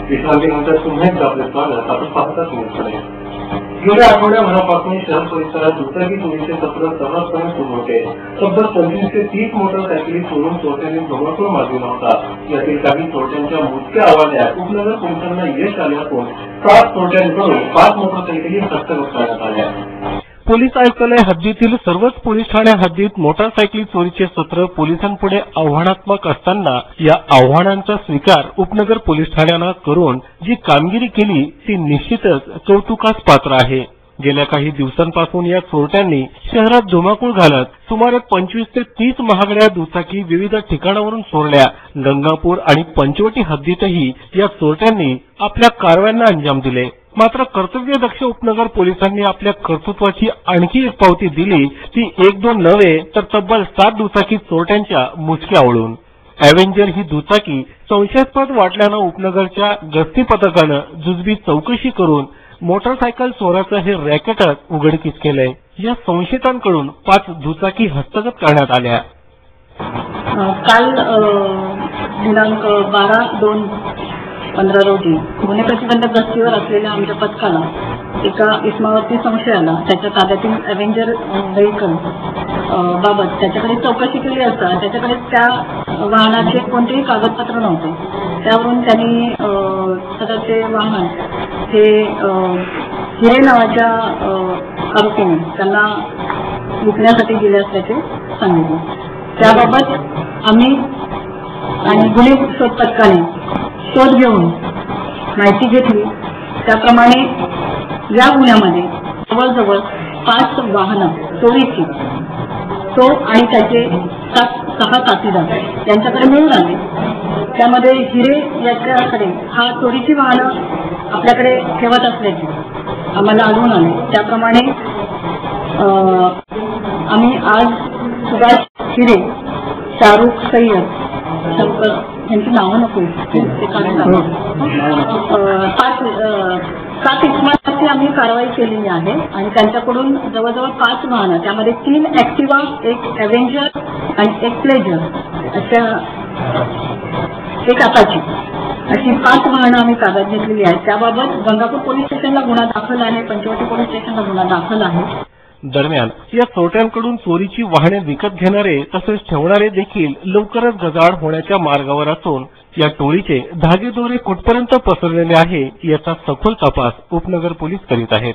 विश्रांतीनंतर पुन्हा एकदा आपले स्वागत. आपण पाहतात न्यूजकडे. गेल्या आठवड्याभरापासून शहर परिसरात दुचाकी चोरीचे सत्र सर्रासपणे सुरू होते. तब्बल 25 ते 30 मोटरसायकली चोरून चोरट्यांनी धुमाकूळ माजविला होता. यातील काही चोरट्यांच्या मोजक्या आवाजात उपनगर पोलिसांना यश आले असून 7 चोरट्यांकडून 5 मोटरसायकली हस्तगत करण्यात आल्या. पोलीस आयुक्तालय हद्दीतील सर्वच पोलीस ठाण्या हद्दीत मोटारसायकली चोरीचे सत्र पोलिसांपुढे आव्हानात्मक असताना या आव्हानांचा स्वीकार उपनगर पोलीस ठाण्यानं करून जी कामगिरी केली ती निश्चितच कौतुकास पात्र आहे. गेल्या काही दिवसांपासून या चोरट्यांनी शहरात धुमाकूळ घालत सुमारे 25 ते 30 महागड्या दुचाकी विविध ठिकाणावरून चोरल्या. गंगापूर आणि पंचवटी हद्दीतही या चोरट्यांनी आपल्या कारवायांना अंजाम दिले. मात्र कर्तव्यदक्ष उपनगर पोलिसांनी आपल्या कर्तृत्वाची आणखी एक पावती दिली, ती 1-2 नव्हे तर तब्बल 7 दुचाकी चोरट्यांच्या मुसक्यावळून. अॅव्हेंजर ही दुचाकी संशयास्पद वाटल्यानं उपनगरच्या गस्ती पथकानं जुजबी चौकशी करून मोटरसायकल चोराचं हे रॅकेटच उघडकीस केलंय. या संशयितांकडून 5 दुचाकी हस्तगत करण्यात आल्या. काल दिनांक 12/2/15 रोजी गुन्हे प्रतिबंधक गस्तीवर असलेल्या आमच्या पथकाला एका इसमावरती संशय आला. त्याच्या ताब्यातील अॅव्हेंजर व्हेकल बाबत त्याच्याकडे चौकशी केली असता त्याच्याकडे त्या वाहनाचे कोणतेही कागदपत्र नव्हते. त्यावरून त्यांनी सदरचे वाहन हे हिरे नावाच्या आरोपीने त्यांना विकण्यासाठी दिले असल्याचे सांगितले. त्याबाबत आम्ही आणि गुन्हे शोध पथकाने शोध घेऊन माहिती घेतली. त्याप्रमाणे या गुन्ह्यामध्ये जवळजवळ 5 वाहनं चोरीची तो आणि त्याचे 6 साथीदार यांच्याकडे मिळून आले. त्यामध्ये हिरे याच्याकडे हा चोरीची वाहनं आपल्याकडे ठेवत असल्याचे आम्हाला आढळून आले. त्याप्रमाणे आम्ही आज सुभाष हिरे, शाहरुख सय्यद, शंकर यांची नावं नको ते काढून 7 इसमांची आम्ही कारवाई केलेली आहे आणि त्यांच्याकडून जवळजवळ 5 वाहनं, त्यामध्ये 3 ऍक्टिवा, 1 अॅव्हेंजर आणि 1 प्लेजर अशा 1 अपाची अशी 5 वाहनं आम्ही ताब्यात घेतलेली आहेत. त्याबाबत गंगापूर पोलीस स्टेशनला गुन्हा दाखल आहे, पंचवटी पोलीस स्टेशनला गुन्हा दाखल आहे. दरम्यान या चोरट्यांकडून चोरीची वाहने विकत घेणारे तसेच ठेवणारे देखील लवकरच गजाआड होण्याच्या मार्गावर असून या टोळीचे धागेदोरे कुठपर्यंत पसरलेले आहे याचा सखोल तपास उपनगर पोलीस करीत आहेत.